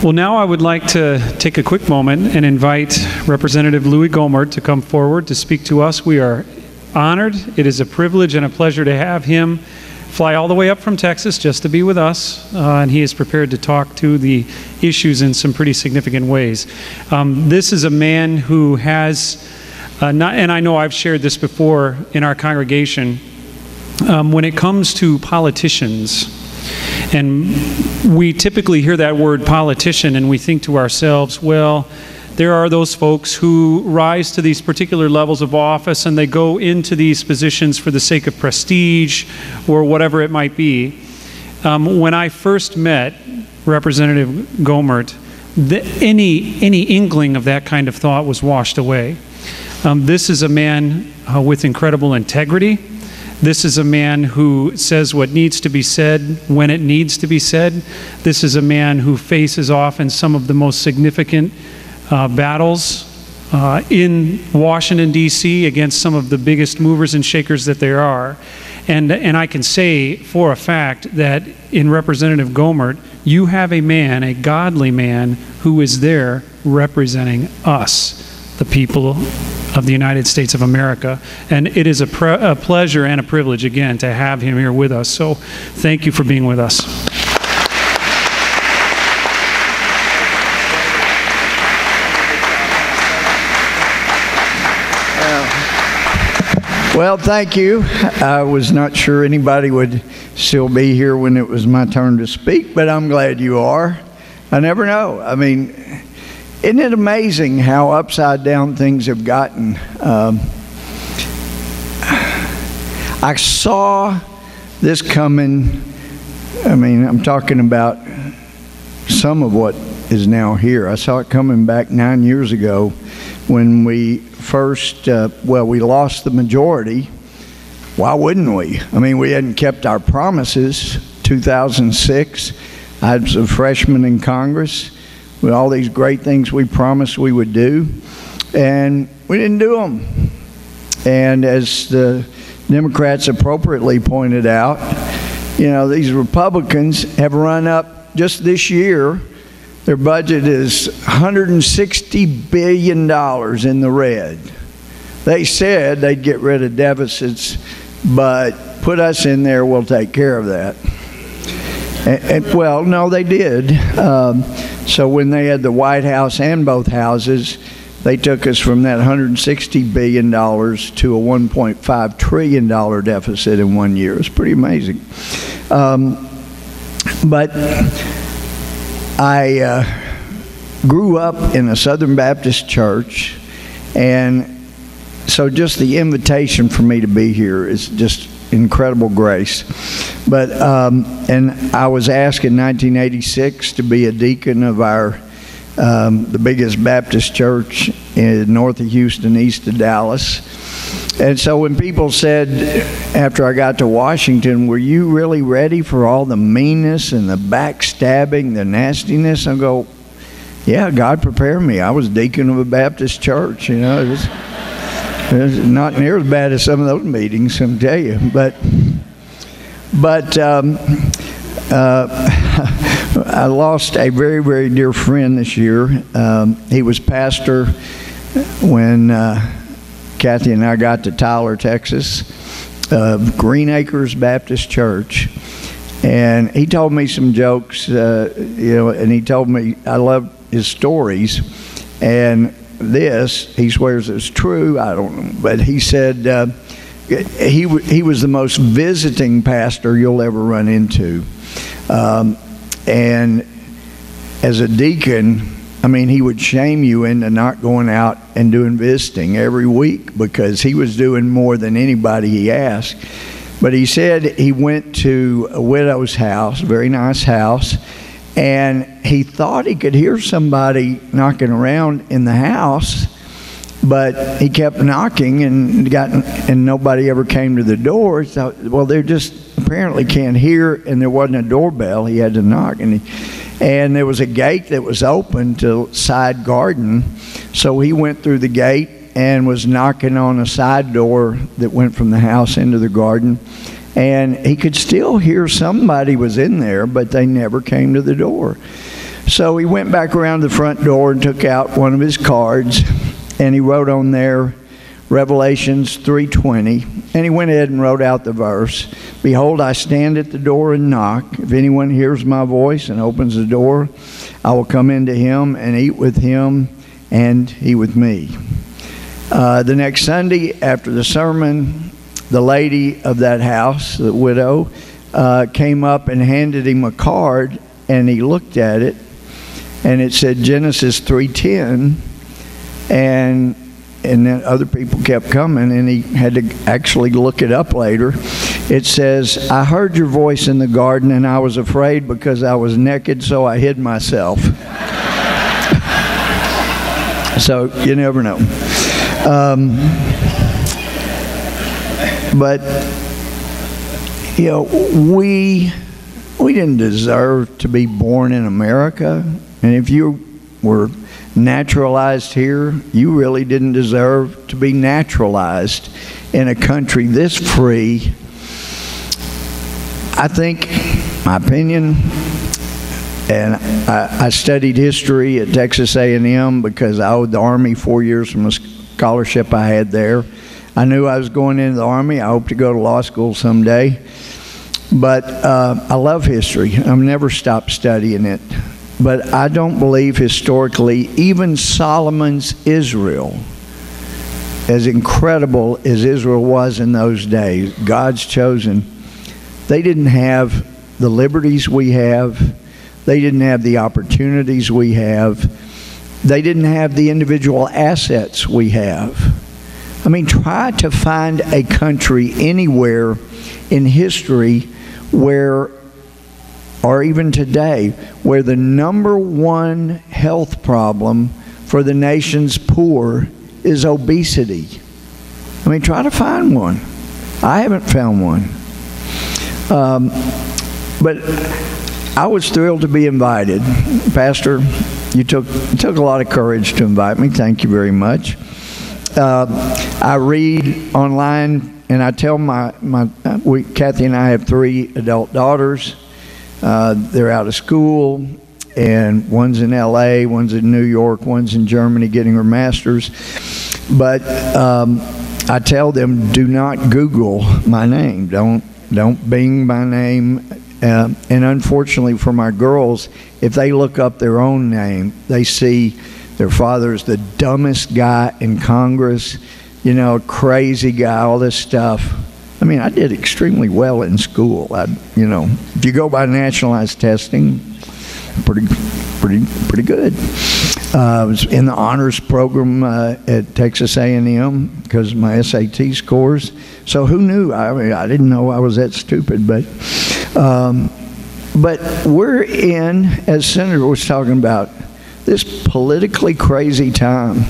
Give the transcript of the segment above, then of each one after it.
Well, now I would like to take a quick moment and invite Representative Louie Gohmert to come forward to speak to us. We are honored. It is a privilege and a pleasure to have him fly all the way up from Texas just to be with us, and he is prepared to talk to the issues in some pretty significant ways. This is a man who has, and I know I've shared this before in our congregation, when it comes to politicians, and we typically hear that word politician and we think to ourselves, well, there are those folks who rise to these particular levels of office and they go into these positions for the sake of prestige or whatever it might be. When I first met Representative Gohmert, any inkling of that kind of thought was washed away. This is a man with incredible integrity. This is a man who says what needs to be said when it needs to be said. This is a man who faces often some of the most significant battles in Washington, D.C. against some of the biggest movers and shakers that there are. And I can say for a fact that in Representative Gohmert, you have a man, a godly man, who is there representing us, the people of the United States of America. And it is a pleasure and a privilege, again, to have him here with us. So thank you for being with us. Well, thank you. I was not sure anybody would still be here when it was my turn to speak, but I'm glad you are. I never know. I mean, isn't it amazing how upside down things have gotten? I saw this coming. I mean, I'm talking about some of what is now here. I saw it coming back 9 years ago when we first, we lost the majority. Why wouldn't we? I mean, we hadn't kept our promises. 2006, I was a freshman in Congress with all these great things we promised we would do, and we didn't do them. And as the Democrats appropriately pointed out, you know, these Republicans have run up just this year. Their budget is $160 billion in the red. They said they'd get rid of deficits, but put us in there, we'll take care of that. Well, no, they did. So when they had the White House and both houses, they took us from that $160 billion to a $1.5 trillion deficit in 1 year. It's pretty amazing. But I grew up in a Southern Baptist church, and so just the invitation for me to be here is just incredible grace. But and I was asked in 1986 to be a deacon of our the biggest Baptist church in north of Houston, east of Dallas. And so when people said after I got to Washington, were you really ready for all the meanness and the backstabbing, the nastiness? I go, yeah, God prepared me. I was deacon of a Baptist church, you know. It was not near as bad as some of those meetings, I can tell you. But I lost a very, very dear friend this year. He was pastor when Kathy and I got to Tyler, Texas, Green Acres Baptist Church. And he told me some jokes, and he told me, I love his stories. And this, he swears it's true, I don't know, but he said he was the most visiting pastor you'll ever run into. And as a deacon, I mean, he would shame you into not going out and doing visiting every week because he was doing more than anybody he asked. But he said he went to a widow's house, a very nice house, and he thought he could hear somebody knocking around in the house, but he kept knocking and nobody ever came to the door. He thought, well, they just apparently can't hear, and there wasn't a doorbell. He had to knock, and there was a gate that was open to side garden, so he went through the gate and was knocking on a side door that went from the house into the garden. And he could still hear somebody was in there, but they never came to the door. So he went back around the front door and took out one of his cards, and he wrote on there, Revelations 3:20, and he went ahead and wrote out the verse. Behold, I stand at the door and knock. If anyone hears my voice and opens the door, I will come into him and eat with him and he with me. The next Sunday after the sermon, the lady of that house, the widow, came up and handed him a card, and he looked at it, and it said Genesis 3:10, and then other people kept coming, and he had to actually look it up later. It says, I heard your voice in the garden, and I was afraid because I was naked, so I hid myself. So you never know. But, you know, we didn't deserve to be born in America. And if you were naturalized here, you really didn't deserve to be naturalized in a country this free. I think, my opinion, and I studied history at Texas A&M because I owed the Army 4 years from a scholarship I had there. I knew I was going into the Army. I hope to go to law school someday. But I love history. I've never stopped studying it. But I don't believe historically, even Solomon's Israel, as incredible as Israel was in those days, God's chosen, they didn't have the liberties we have. They didn't have the opportunities we have. They didn't have the individual assets we have. I mean, try to find a country anywhere in history where, or even today, where the number one health problem for the nation's poor is obesity. I mean, try to find one. I haven't found one. But I was thrilled to be invited. Pastor, you took a lot of courage to invite me. Thank you very much. I read online, and I tell Kathy and I have 3 adult daughters. They're out of school, and one's in LA, one's in New York, one's in Germany getting her master's. But I tell them, do not Google my name. Don't Bing my name. And unfortunately for my girls, if they look up their own name, they see their father's the dumbest guy in Congress, you know, crazy guy, all this stuff. I mean, I did extremely well in school. You know, if you go by nationalized testing, pretty good. I was in the honors program at Texas A&M because of my SAT scores. So who knew? I mean, I didn't know I was that stupid, but we're in, as Senator was talking about, this politically crazy time.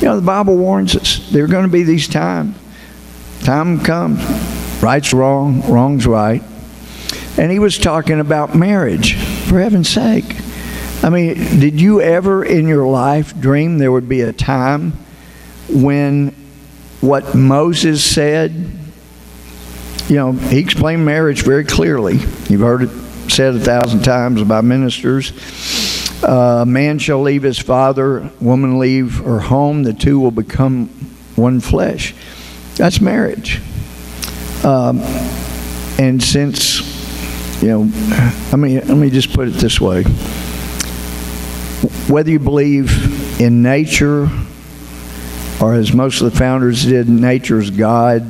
You know, the Bible warns us there are going to be these times. Time comes, right's wrong, wrong's right. And he was talking about marriage, for heaven's sake. I mean, did you ever in your life dream there would be a time when what Moses said, you know, he explained marriage very clearly. You've heard it said 1,000 times by ministers. Man shall leave his father, woman leave her home, the two will become one flesh. That's marriage. And since, you know, let me just put it this way. Whether you believe in nature, or as most of the founders did, nature's God,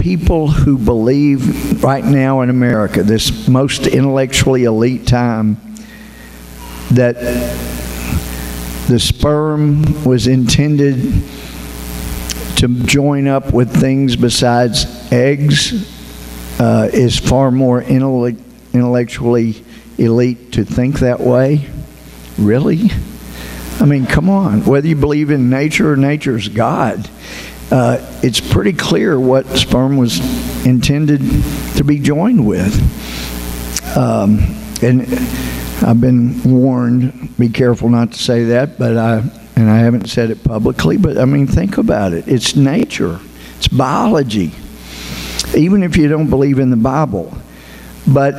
people who believe right now in America, this most intellectually elite time, that the sperm was intended to join up with things besides eggs is far more intellectually elite to think that way. Really? I mean, come on. Whether you believe in nature or nature's God, it's pretty clear what sperm was intended to be joined with. And I've been warned, be careful not to say that, but and I haven't said it publicly, but I mean, think about it. It's nature. It's biology. Even if you don't believe in the Bible. But,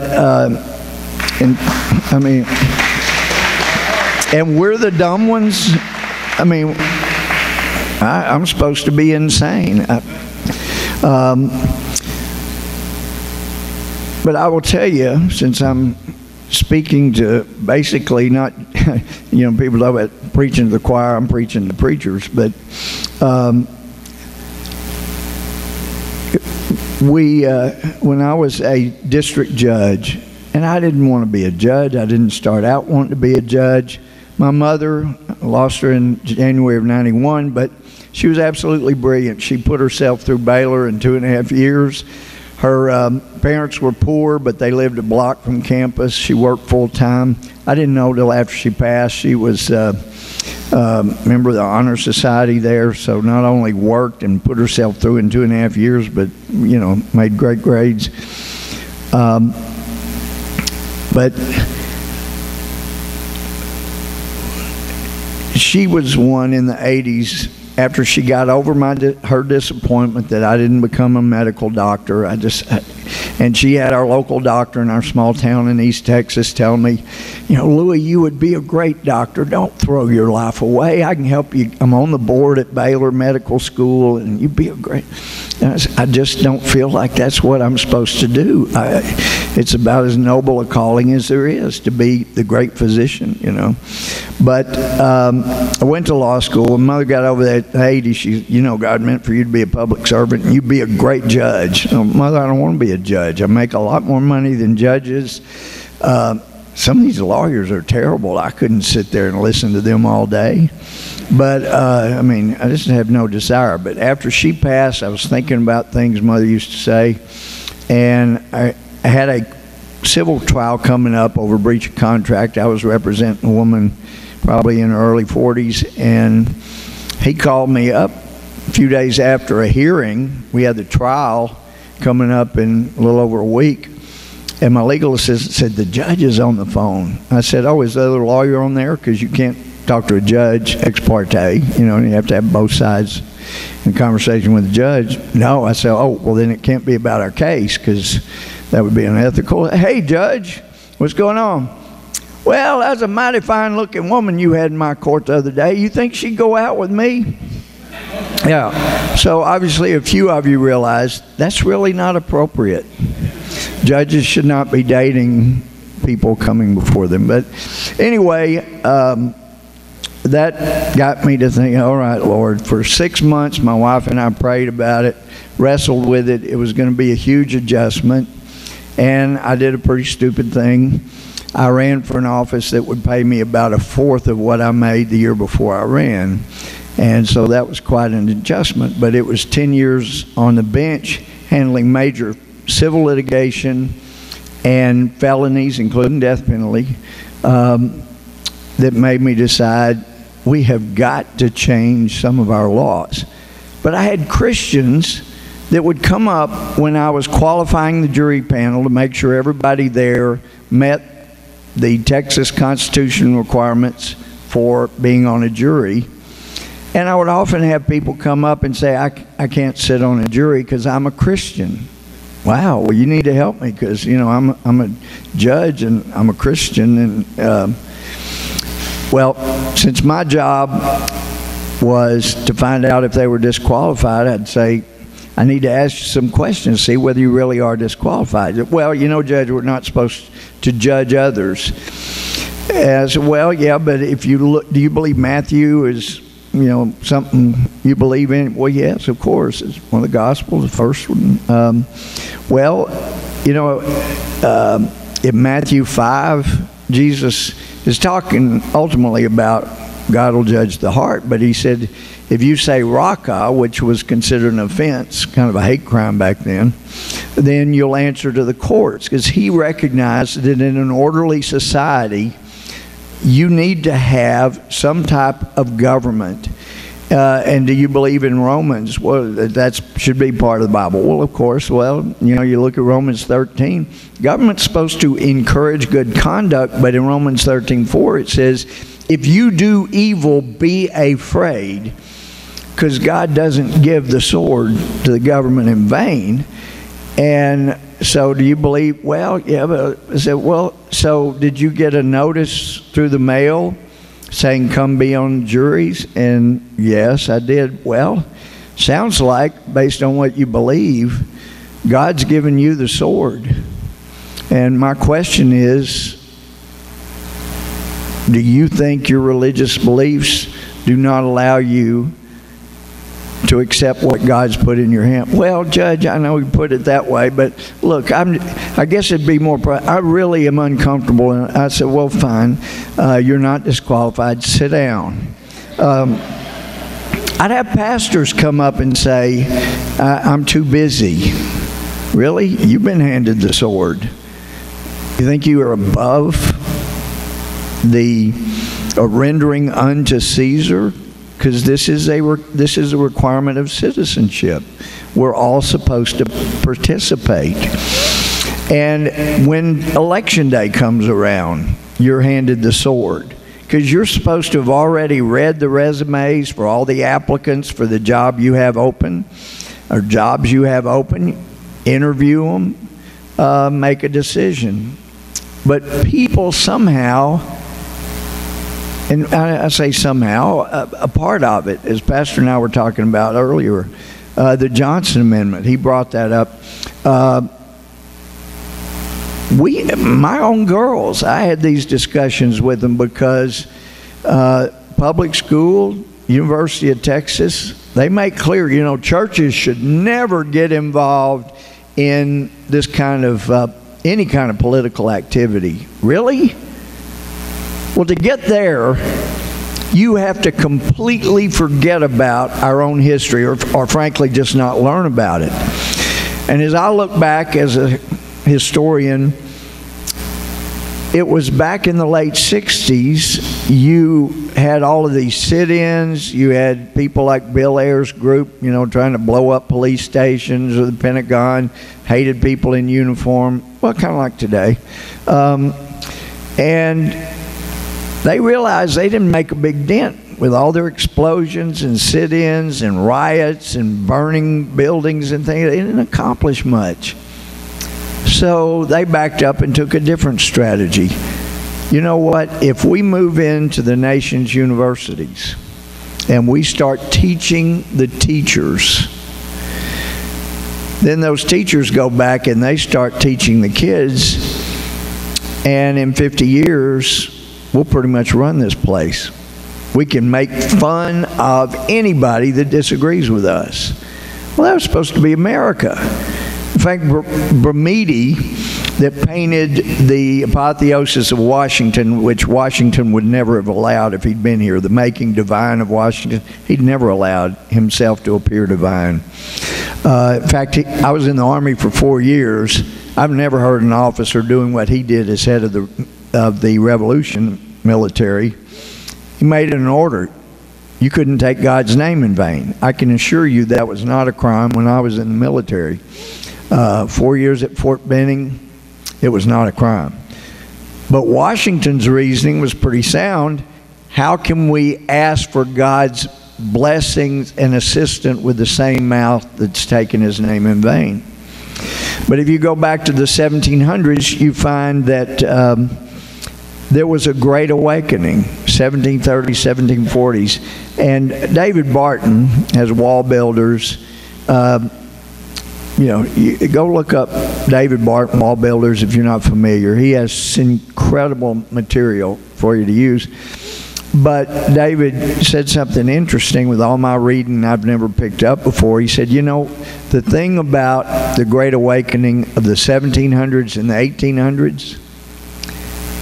and we're the dumb ones. I mean, I'm supposed to be insane. But I will tell you, since I'm speaking to basically not, people talk about preaching to the choir, I'm preaching to preachers, but when I was a district judge, and I didn't want to be a judge, I didn't start out wanting to be a judge. My mother, lost her in January of '91, but she was absolutely brilliant. She put herself through Baylor in 2.5 years. Her parents were poor, but they lived a block from campus. She worked full time. I didn't know till after she passed. She was a member of the Honor Society there, so not only worked and put herself through in 2.5 years, but, made great grades. But she was one in the 80s, after she got over her disappointment that I didn't become a medical doctor. And she had our local doctor in our small town in East Texas tell me, Louie, you would be a great doctor. Don't throw your life away. I can help you. I'm on the board at Baylor Medical School, and you'd be a great... I just don't feel like that's what I'm supposed to do. It's about as noble a calling as there is, to be the great physician, But I went to law school. When Mother got over that 80, she, God meant for you to be a public servant, and you'd be a great judge. Mother, I don't want to be a judge. I make a lot more money than judges. Some of these lawyers are terrible. I couldn't sit there and listen to them all day. But, I just have no desire. But after she passed, I was thinking about things Mother used to say. And I had a civil trial coming up over breach of contract. I was representing a woman probably in her early 40s. And he called me up a few days after a hearing. We had the trial coming up in a little over a week. And my legal assistant said, the judge is on the phone. I said, oh, is the other lawyer on there? Because you can't talk to a judge ex parte, and you have to have both sides in conversation with the judge. No, I said, oh, well, then it can't be about our case, because that would be unethical. Hey, Judge, what's going on? Well, that's a mighty fine-looking woman you had in my court the other day. You think she'd go out with me? Yeah. So obviously a few of you realize that's really not appropriate. Judges should not be dating people coming before them. But anyway, that got me to think, all right, Lord, for 6 months my wife and I prayed about it, wrestled with it. It was going to be a huge adjustment. And I did a pretty stupid thing. I ran for an office that would pay me about 1/4 of what I made the year before I ran. And so that was quite an adjustment. But it was 10 years on the bench handling major civil litigation and felonies, including death penalty, that made me decide we have got to change some of our laws. But I had Christians that would come up when I was qualifying the jury panel to make sure everybody there met the Texas Constitution requirements for being on a jury. And I would often have people come up and say, I can't sit on a jury because I'm a Christian. Wow, well, you need to help me because, I'm a judge and I'm a Christian. And well, since my job was to find out if they were disqualified, I'd say, I need to ask you some questions, see whether you really are disqualified. Well, Judge, we're not supposed to judge others. And I said, well, yeah, but if you look, do you believe Matthew is, something you believe in? Well, yes, of course. It's one of the Gospels, the first one. In Matthew 5, Jesus is talking ultimately about God will judge the heart, but he said, if you say raka, which was considered an offense, kind of a hate crime back then you'll answer to the courts, because he recognized that in an orderly society, you need to have some type of government. And do you believe in Romans? Well, that should be part of the Bible. Well, of course. Well, you look at Romans 13. Government's supposed to encourage good conduct, but in Romans 13:4 it says, if you do evil, be afraid, because God doesn't give the sword to the government in vain. And so do you believe, well, yeah, but I said, well, so did you get a notice through the mail saying come be on juries? And yes, I did. Well, sounds like, based on what you believe, God's given you the sword. And my question is, do you think your religious beliefs do not allow you to accept what God's put in your hand? Well, Judge, I know you put it that way, but look, I guess it'd be more, I really am uncomfortable. And I said, well, fine, you're not disqualified, sit down. I'd have pastors come up and say, I'm too busy. Really? You've been handed the sword. You think you are above the rendering unto Caesar? Because this is a requirement of citizenship. We're all supposed to participate. And when election day comes around, you're handed the sword, because you're supposed to have already read the resumes for all the applicants for the job you have open, or jobs you have open, interview them, make a decision. But people somehow, and I say somehow, a part of it, as Pastor and I were talking about earlier, the Johnson Amendment, he brought that up. My own girls, I had these discussions with them because public school, University of Texas, they make clear, churches should never get involved in this kind of, any kind of political activity. Really? Well, to get there, you have to completely forget about our own history, or frankly, just not learn about it. And as I look back as a historian, it was back in the late 60s, you had all of these sit-ins, you had people like Bill Ayers' group, trying to blow up police stations or the Pentagon, hated people in uniform, well, kind of like today. And they realized they didn't make a big dent with all their explosions and sit-ins and riots and burning buildings and things. They didn't accomplish much. So they backed up and took a different strategy. You know what? If we move into the nation's universities and we start teaching the teachers, then those teachers go back and they start teaching the kids, and in 50 years, we'll pretty much run this place. We can make fun of anybody that disagrees with us. Well, that was supposed to be America. In fact, Bromidi, that painted the apotheosis of Washington, which Washington would never have allowed if he'd been here, the making divine of Washington, he'd never allowed himself to appear divine. In fact, I was in the Army for 4 years. I've never heard an officer doing what he did as head of the Revolution military. He made an order. You couldn't take God's name in vain. I can assure you that was not a crime when I was in the military. 4 years at Fort Benning, it was not a crime. But Washington's reasoning was pretty sound. How can we ask for God's blessings and assistance with the same mouth that's taken his name in vain? But if you go back to the 1700s, you find that there was a great awakening, 1730s, 1740s. And David Barton has wall builders. You go look up David Barton wall builders if you're not familiar. He has incredible material for you to use. But David said something interesting with all my reading I've never picked up before. He said, the thing about the Great Awakening of the 1700s and the 1800s,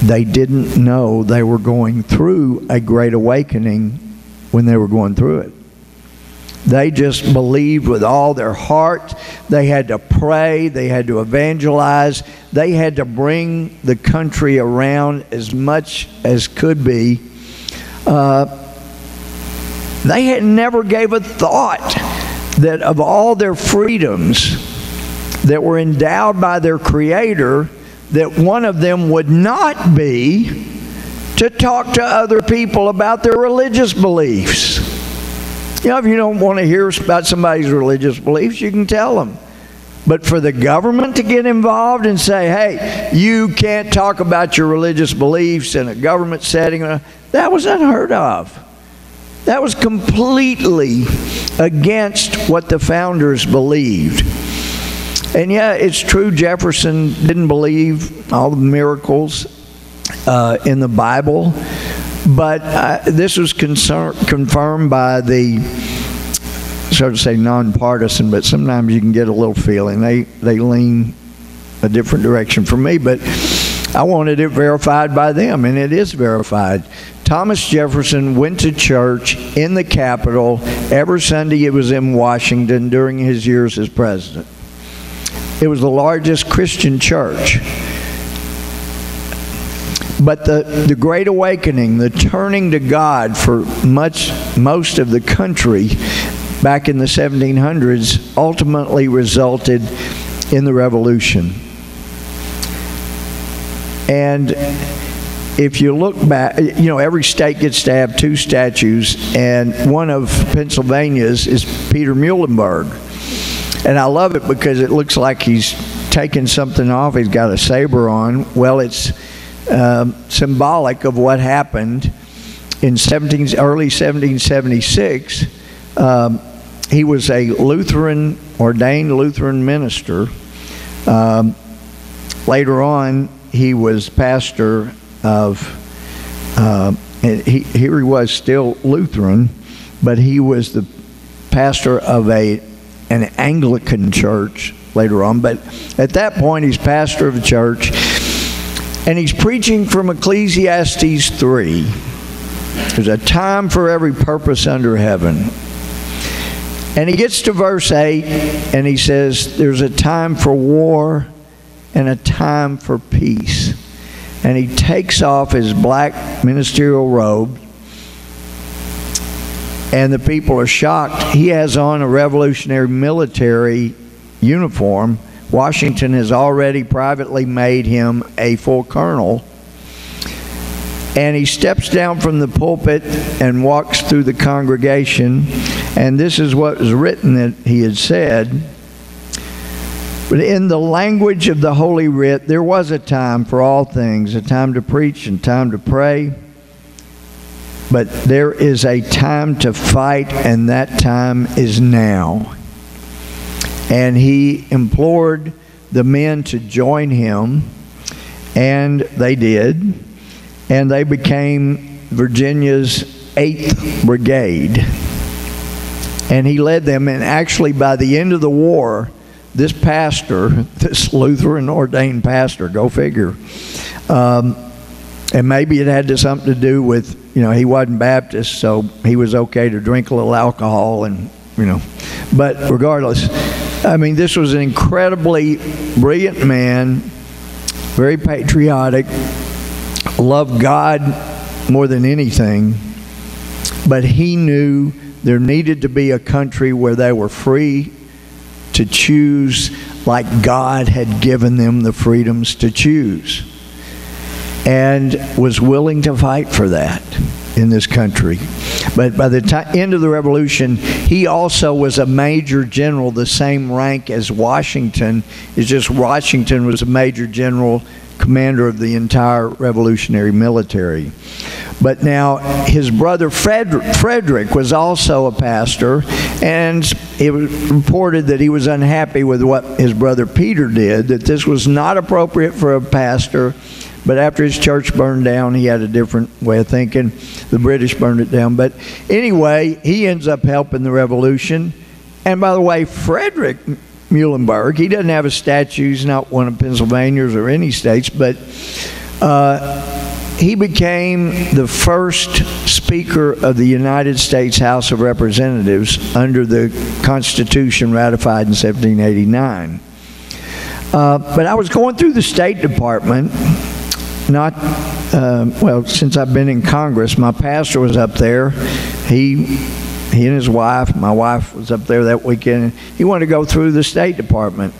they didn't know they were going through a Great Awakening when they were going through it. They just believed with all their heart. They had to pray. They had to evangelize. They had to bring the country around as much as could be. They had never gave a thought that of all their freedoms that were endowed by their Creator, that one of them would not be to talk to other people about their religious beliefs. You know, if you don't want to hear about somebody's religious beliefs, you can tell them. But for the government to get involved and say, hey, you can't talk about your religious beliefs in a government setting, that was unheard of. That was completely against what the founders believed. And yeah, it's true, Jefferson didn't believe all the miracles in the Bible, but this was confirmed by the, so to say, nonpartisan, but sometimes you can get a little feeling. They lean a different direction from me, but I wanted it verified by them, and it is verified. Thomas Jefferson went to church in the Capitol every Sunday it was in Washington during his years as president. It was the largest Christian church. But the Great Awakening, the turning to God for most of the country back in the 1700s ultimately resulted in the Revolution. And if you look back, you know, every state gets to have two statues, and one of Pennsylvania's is Peter Muhlenberg. And I love it because it looks like he's taking something off. He's got a saber on. Well, it's symbolic of what happened in early 1776. He was a ordained Lutheran minister. Later on, he was pastor of, here he was still Lutheran, but he was the pastor of an Anglican church later on. But at that point, he's pastor of a church, and he's preaching from Ecclesiastes 3. There's a time for every purpose under heaven. And he gets to verse 8, and he says, there's a time for war and a time for peace. And he takes off his black ministerial robe, and the people are shocked. He has on a revolutionary military uniform. Washington has already privately made him a full colonel. And he steps down from the pulpit and walks through the congregation. And this is what was written that he had said. But in the language of the Holy Writ, there was a time for all things, a time to preach and time to pray. But there is a time to fight, and that time is now. And he implored the men to join him, and they did. And they became Virginia's 8th Brigade. And he led them, and actually by the end of the war, this pastor, this Lutheran ordained pastor, go figure, and maybe it had something to do with, you know, he wasn't Baptist, so he was okay to drink a little alcohol, and, you know. But regardless, I mean, this was an incredibly brilliant man, very patriotic, loved God more than anything, but he knew there needed to be a country where they were free to choose like God had given them the freedoms to choose, and was willing to fight for that in this country. But by the end of the Revolution, he also was a major general, the same rank as Washington. It's just Washington was a major general, commander of the entire revolutionary military. But now his brother Frederick was also a pastor, and it was reported that he was unhappy with what his brother Peter did, that this was not appropriate for a pastor. But after his church burned down, he had a different way of thinking. The British burned it down. But anyway, he ends up helping the revolution. And by the way, Frederick Muhlenberg, he doesn't have a statue. He's not one of Pennsylvania's or any state's, but he became the first Speaker of the United States House of Representatives under the Constitution ratified in 1789. But I was going through the State Department, well, since I've been in Congress. My pastor was up there. He he and his wife, my wife was up there that weekend, and he wanted to go through the State Department.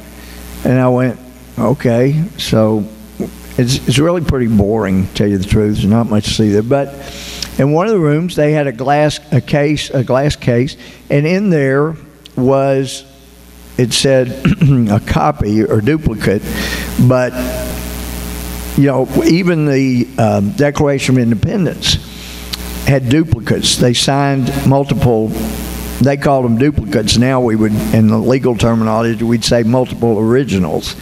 And I went, okay. So it's really pretty boring, to tell you the truth. There's not much to see there. But in one of the rooms, they had a glass case, and in there was, it said a copy or duplicate, but you know, even the Declaration of Independence had duplicates. They signed multiple, they called them duplicates. Now we would, in the legal terminology, we'd say multiple originals.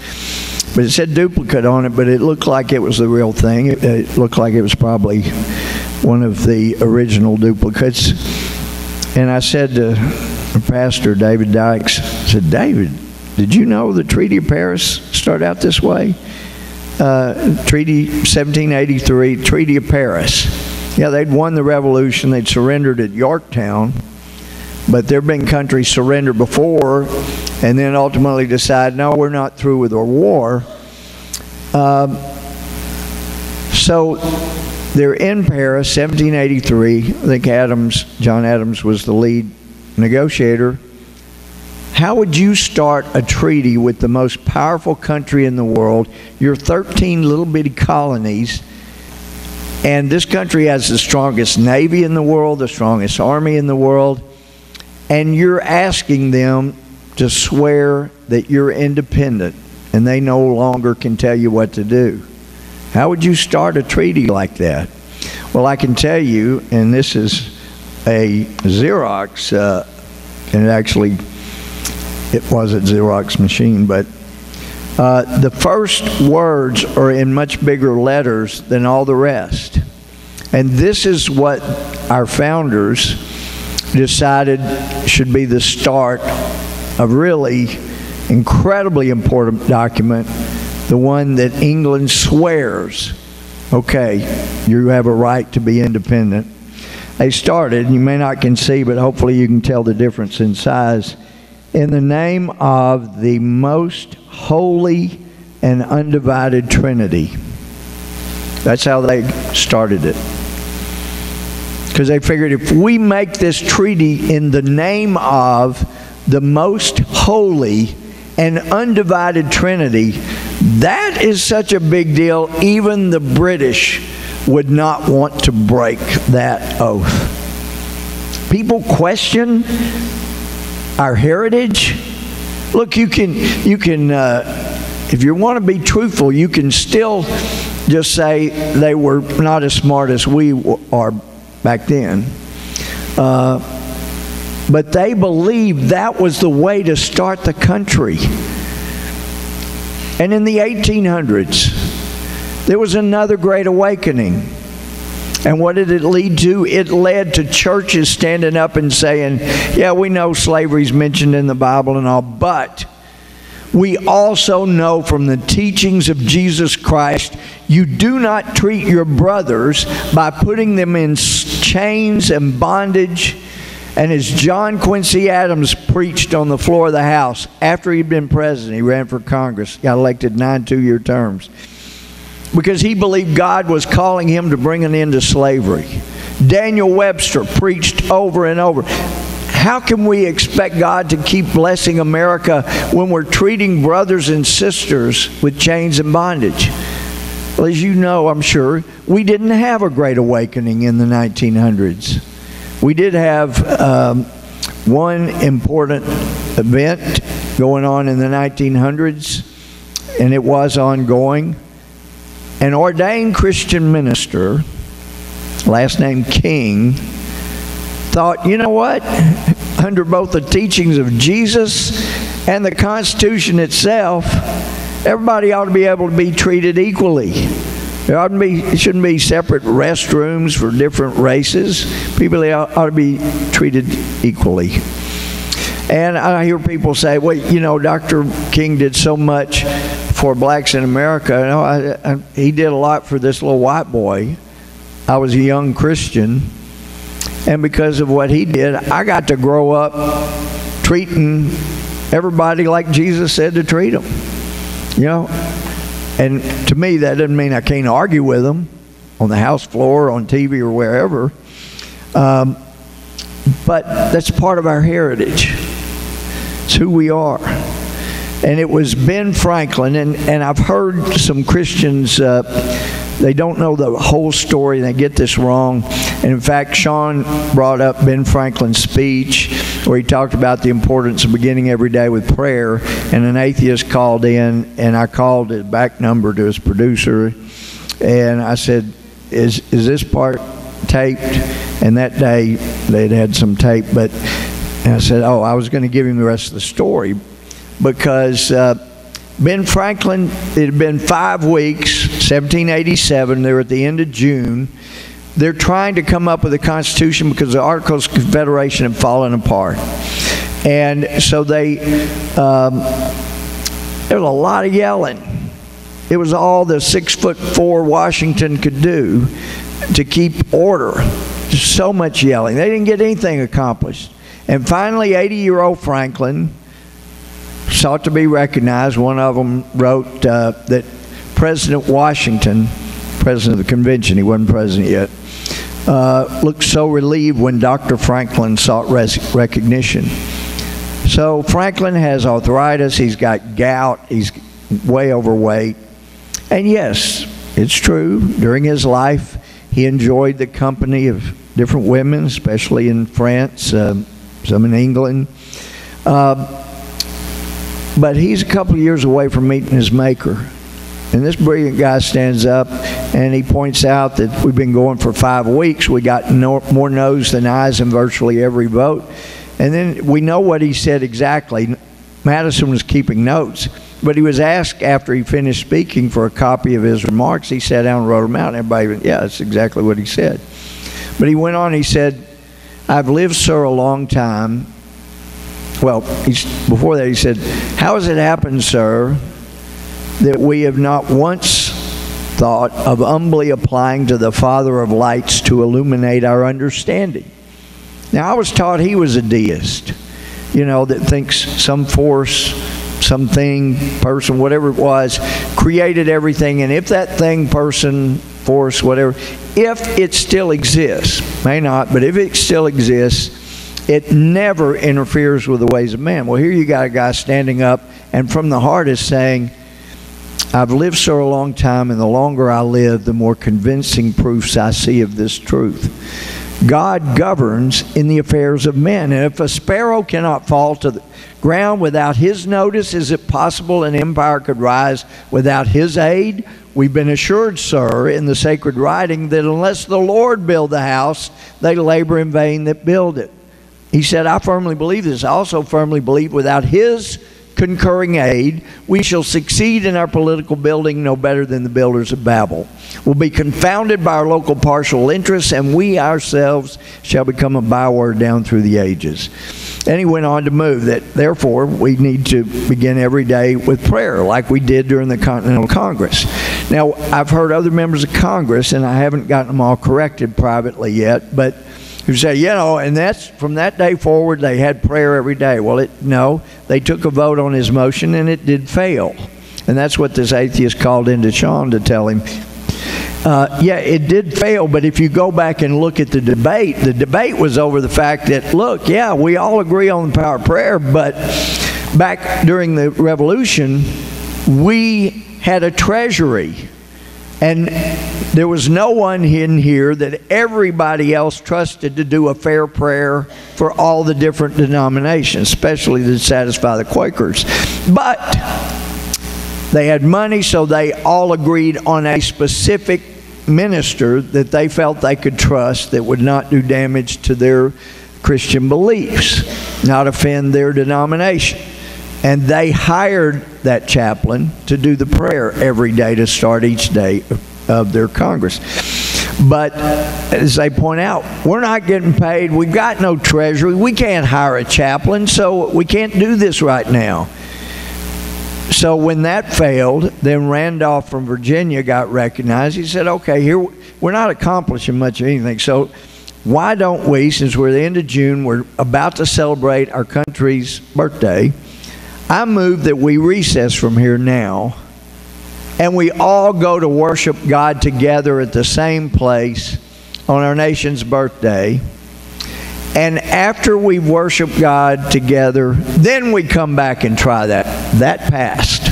But it said duplicate on it, but it looked like it was the real thing. It looked like it was probably one of the original duplicates. And I said to Pastor David Dykes, I said, David, did you know the Treaty of Paris started out this way? Treaty 1783, Treaty of Paris. Yeah, they'd won the revolution. They'd surrendered at Yorktown, but there'd been countries surrender before, and then ultimately decide, no, we're not through with our war. So they're in Paris, 1783. I think John Adams was the lead negotiator. How would you start a treaty with the most powerful country in the world, your 13 little bitty colonies, and this country has the strongest navy in the world, the strongest army in the world, and you're asking them to swear that you're independent and they no longer can tell you what to do? How would you start a treaty like that? Well, I can tell you, and this is a Xerox, and it was a Xerox machine, but the first words are in much bigger letters than all the rest. And this is what our founders decided should be the start of really incredibly important document, the one that England swears, okay, you have a right to be independent. They started, you may not can see, but hopefully you can tell the difference in size, in the name of the most holy and undivided Trinity. That's how they started it. Because they figured if we make this treaty in the name of the most holy and undivided Trinity, that is such a big deal, even the British would not want to break that oath. People question our heritage. Look, you can if you want to be truthful, you can still just say they were not as smart as we are back then. But they believed that was the way to start the country. And in the 1800s, there was another great awakening. And what did it lead to? It led to churches standing up and saying, yeah, we know slavery's mentioned in the Bible and all, but we also know from the teachings of Jesus Christ, you do not treat your brothers by putting them in chains and bondage. And as John Quincy Adams preached on the floor of the House, after he'd been president, he ran for Congress, got elected 9 two-year terms, because he believed God was calling him to bring an end to slavery. Daniel Webster preached over and over. How can we expect God to keep blessing America when we're treating brothers and sisters with chains and bondage? Well, as you know, I'm sure, we didn't have a great awakening in the 1900s. We did have one important event going on in the 1900s, and it was ongoing. An ordained Christian minister, last name King, thought, you know what? Under both the teachings of Jesus and the Constitution itself, everybody ought to be able to be treated equally. It shouldn't be separate restrooms for different races. People ought to be treated equally. And I hear people say, well, you know, Dr. King did so much for blacks in America. He did a lot for this little white boy. I was a young Christian, and because of what he did, I got to grow up treating everybody like Jesus said to treat them. You know? And to me, that doesn't mean I can't argue with them on the House floor, on TV, or wherever. But that's part of our heritage. It's who we are. And it was Ben Franklin, and I've heard some Christians, they don't know the whole story, and they get this wrong. And in fact, Sean brought up Ben Franklin's speech where he talked about the importance of beginning every day with prayer. And an atheist called in, and I called his back number to his producer, and I said, is this part taped? And that day they'd had some tape, and I said, oh, I was going to give him the rest of the story, because Ben Franklin, it had been 5 weeks, 1787, they were at the end of June. They're trying to come up with a constitution because the Articles of Confederation had fallen apart. And so there was a lot of yelling. It was all the 6'4" Washington could do to keep order. So much yelling. They didn't get anything accomplished. And finally, 80-year-old Franklin sought to be recognized. One of them wrote that President Washington, president of the convention, he wasn't president yet, looked so relieved when Dr. Franklin sought recognition. So Franklin has arthritis, he's got gout, he's way overweight. And yes, it's true, during his life, he enjoyed the company of different women, especially in France, some in England. But he's a couple of years away from meeting his maker. And this brilliant guy stands up and he points out that we've been going for 5 weeks. We got more no's than ayes in virtually every vote. And then we know what he said exactly. Madison was keeping notes. But he was asked after he finished speaking for a copy of his remarks. He sat down and wrote them out. And everybody went, yeah, that's exactly what he said. But he went on, he said, I've lived, sir, a long time. Well, before that he said, how has it happened, sir, that we have not once thought of humbly applying to the Father of lights to illuminate our understanding? Now, I was taught he was a deist, that thinks some force, something, person, whatever it was, created everything. And if that thing, person, force, whatever, if it still exists, may not, but if it still exists, it never interferes with the ways of man. Well, here you got a guy standing up and from the heart is saying, I've lived so a long time, and the longer I live, the more convincing proofs I see of this truth. God governs in the affairs of men. And if a sparrow cannot fall to the ground without his notice, is it possible an empire could rise without his aid? We've been assured, sir, in the sacred writing that unless the Lord build the house, they labor in vain that build it. He said, I firmly believe this. I also firmly believe without his concurring aid, we shall succeed in our political building no better than the builders of Babel. We'll be confounded by our local partial interests, and we ourselves shall become a byword down through the ages. And he went on to move that, therefore, we need to begin every day with prayer, like we did during the Continental Congress. Now, I've heard other members of Congress, and I haven't gotten them all corrected privately yet, but who say, and that's from that day forward, they had prayer every day. Well, no, they took a vote on his motion, and it did fail. And that's what this atheist called into Sean to tell him. Yeah, it did fail, but if you go back and look at the debate was over the fact that, look, yeah, we all agree on the power of prayer, but back during the Revolution, we had a treasury. And there was no one in here that everybody else trusted to do a fair prayer for all the different denominations, especially to satisfy the Quakers. But they had money, so they all agreed on a specific minister that they felt they could trust that would not do damage to their Christian beliefs, not offend their denomination. And they hired that chaplain to do the prayer every day to start each day of their Congress. But as they point out, we're not getting paid. We've got no treasury. We can't hire a chaplain, so we can't do this right now. So when that failed, then Randolph from Virginia got recognized. He said, okay, here we're not accomplishing much of anything. So why don't we, since we're the end of June, we're about to celebrate our country's birthday, I move that we recess from here now and we all go to worship God together at the same place on our nation's birthday. And after we worship God together, then we come back and try that. That passed.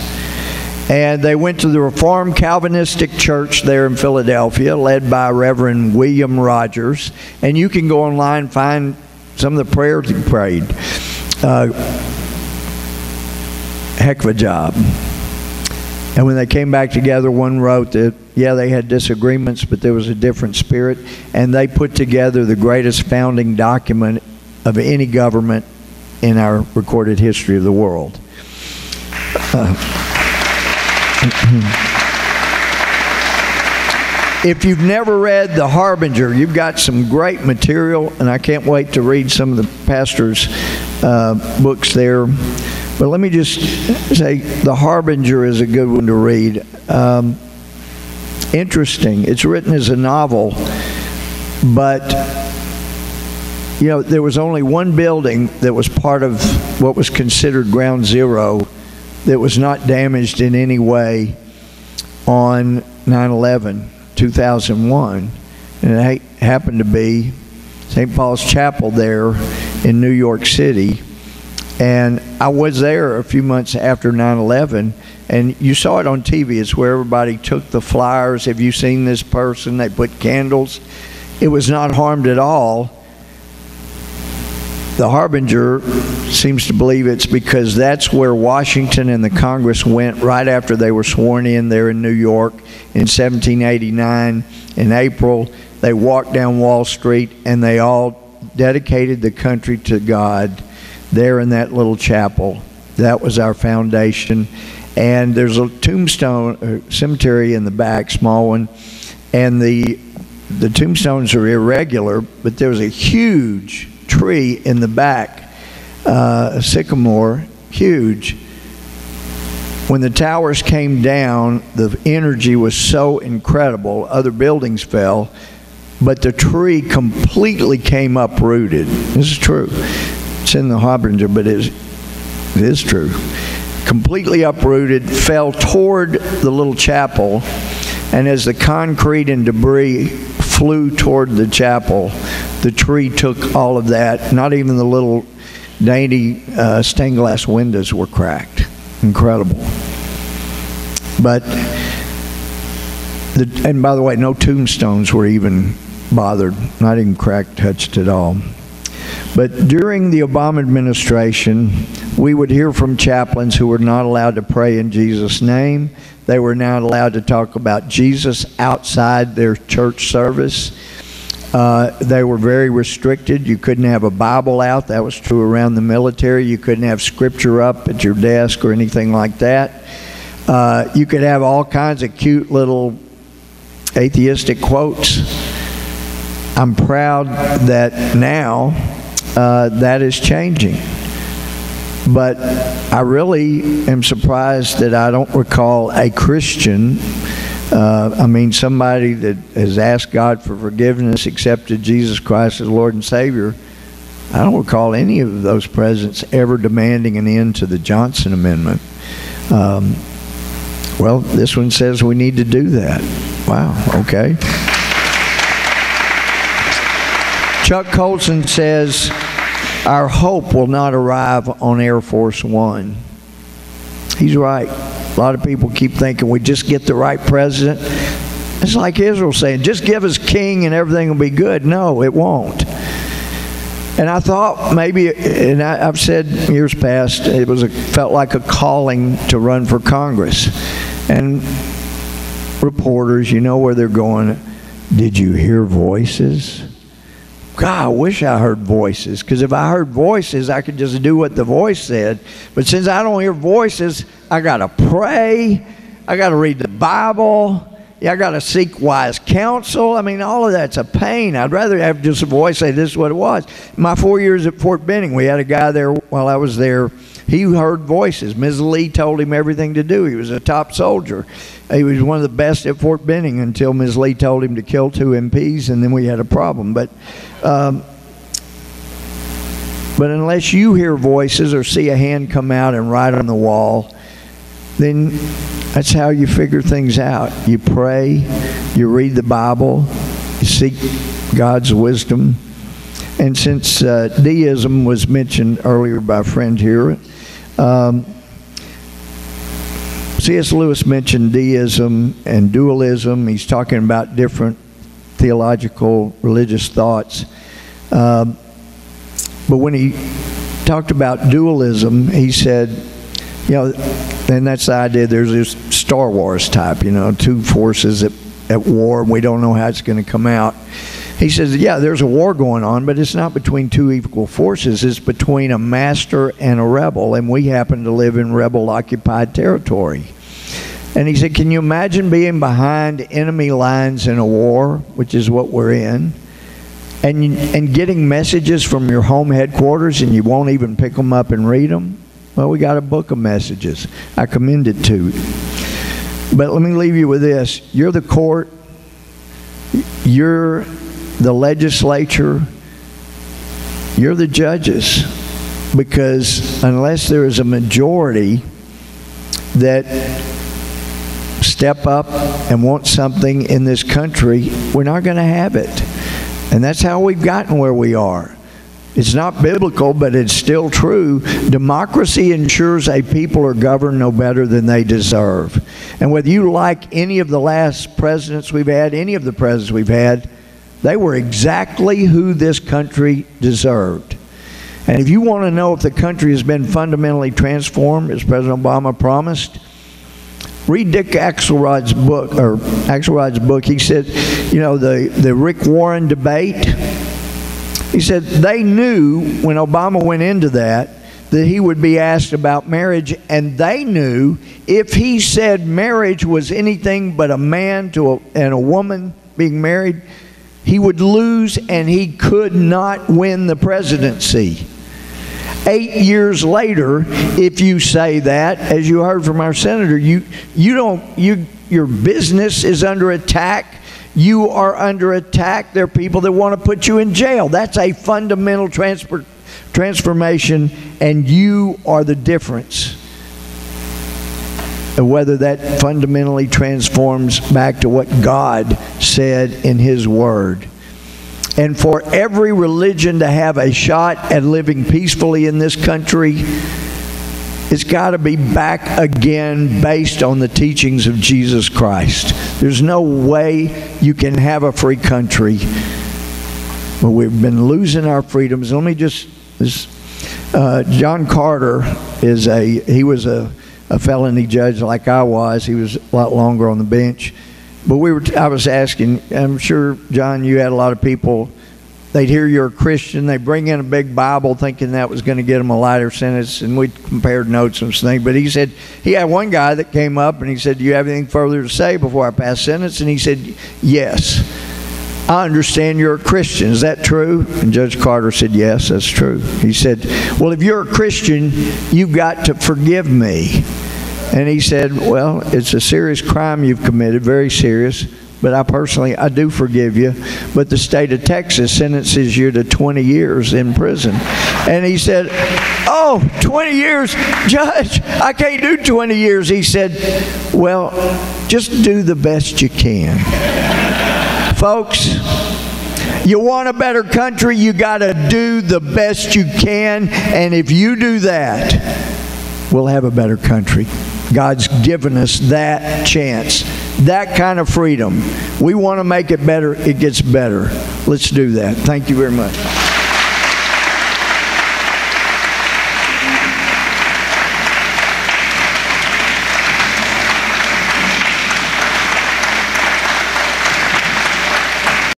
And they went to the Reformed Calvinistic Church there in Philadelphia, led by Reverend William Rogers. And you can go online and find some of the prayers he prayed. Heck of a job. And when they came back together, one wrote that, yeah, they had disagreements, but there was a different spirit. And they put together the greatest founding document of any government in our recorded history of the world. If you've never read The Harbinger, you've got some great material, and I can't wait to read some of the pastor's books there. But let me just say, The Harbinger is a good one to read. Interesting. It's written as a novel, but you know, there was only one building that was part of what was considered ground zero that was not damaged in any way on 9/11, 2001. And it happened to be St. Paul's Chapel there in New York City. And I was there a few months after 9/11, and you saw it on TV. It's where everybody took the flyers. Have you seen this person? They put candles. It was not harmed at all. The Harbinger seems to believe it's because that's where Washington and the Congress went right after they were sworn in there in New York in 1789. In April, they walked down Wall Street, and they all dedicated the country to God there in that little chapel. That was our foundation. And there's a tombstone, a cemetery in the back, small one, and the tombstones are irregular, but there was a huge tree in the back, a sycamore, huge. When the towers came down, the energy was so incredible, other buildings fell, but the tree completely came uprooted. This is true. It's in the Harbinger, but it is true. Completely uprooted, fell toward the little chapel, and as the concrete and debris flew toward the chapel, the tree took all of that. Not even the little dainty stained glass windows were cracked. Incredible. But, and by the way, no tombstones were even bothered, not even cracked, touched at all. But during the Obama administration, we would hear from chaplains who were not allowed to pray in Jesus' name. They were not allowed to talk about Jesus outside their church service. They were very restricted. You couldn't have a Bible out. That was true around the military. You couldn't have scripture up at your desk or anything like that. You could have all kinds of cute little atheistic quotes. I'm proud that now that is changing. But I really am surprised that I don't recall a Christian, somebody that has asked God for forgiveness, accepted Jesus Christ as Lord and Savior. I don't recall any of those presidents ever demanding an end to the Johnson Amendment. Well, this one says we need to do that. Wow, okay. Chuck Colson says, our hope will not arrive on Air Force One. He's right. A lot of people keep thinking we just get the right president. It's like Israel saying, just give us king and everything will be good. No, it won't. And I thought maybe, and I've said years past, felt like a calling to run for Congress. And reporters, you know where they're going. Did you hear voices? God, I wish I heard voices, because if I heard voices, I could just do what the voice said. But since I don't hear voices, I got to pray. I got to read the Bible. I got to seek wise counsel. I mean, all of that's a pain. I'd rather have just a voice say this is what it was. My 4 years at Fort Benning, we had a guy there while I was there. He heard voices. Ms. Lee told him everything to do. He was a top soldier. He was one of the best at Fort Benning until Ms. Lee told him to kill 2 MPs, and then we had a problem. But unless you hear voices or see a hand come out and write on the wall, then that's how you figure things out. You pray, you read the Bible, you seek God's wisdom. And since deism was mentioned earlier by a friend here, C.S. Lewis mentioned deism and dualism. He's talking about different theological, religious thoughts. But when he talked about dualism, he said, you know, and that's the idea, there's this Star Wars type, you know, two forces at war, and we don't know how it's going to come out. He says, yeah, there's a war going on, but it's not between two equal forces. It's between a master and a rebel, and we happen to live in rebel-occupied territory. And he said, can you imagine being behind enemy lines in a war, which is what we're in, and getting messages from your home headquarters, and you won't even pick them up and read them? Well, we got a book of messages. I commend it to you. But let me leave you with this. You're the court. You're the legislature. You're the judges. Because unless there is a majority that step up and want something in this country, we're not going to have it. And that's how we've gotten where we are. It's not biblical, but it's still true. Democracy ensures a people are governed no better than they deserve. And whether you like any of the last presidents we've had, any of the presidents we've had, they were exactly who this country deserved. And if you want to know if the country has been fundamentally transformed, as President Obama promised, read Dick Axelrod's book. He said, you know, the Rick Warren debate, he said they knew when Obama went into that he would be asked about marriage, and they knew if he said marriage was anything but a man and a woman being married, he would lose and he could not win the presidency. 8 years later, if you say that, as you heard from our senator, your business is under attack. You are under attack. There are people that want to put you in jail. That's a fundamental transformation, and you are the difference of whether that fundamentally transforms back to what God said in His Word. And for every religion to have a shot at living peacefully in this country, it's got to be back again based on the teachings of Jesus Christ. There's no way you can have a free country. Well, we've been losing our freedoms. Let me just, John Carter he was a felony judge like I was. He was a lot longer on the bench. But I was asking, I'm sure, John, you had a lot of people, they'd hear you're a Christian, they bring in a big Bible thinking that was going to get them a lighter sentence, and we compared notes and things. But he said, he had one guy that came up and he said, do you have anything further to say before I pass sentence? And he said, yes. I understand you're a Christian. Is that true? And Judge Carter said, yes, that's true. He said, well, if you're a Christian, you've got to forgive me. And he said, well, it's a serious crime you've committed, very serious, but I do forgive you. But the state of Texas sentences you to 20 years in prison. And he said, oh, 20 years, Judge, I can't do 20 years. He said, well, just do the best you can. Folks, you want a better country, you got to do the best you can. And if you do that, we'll have a better country. God's given us that chance, that kind of freedom. We want to make it better, it gets better. Let's do that. Thank you very much.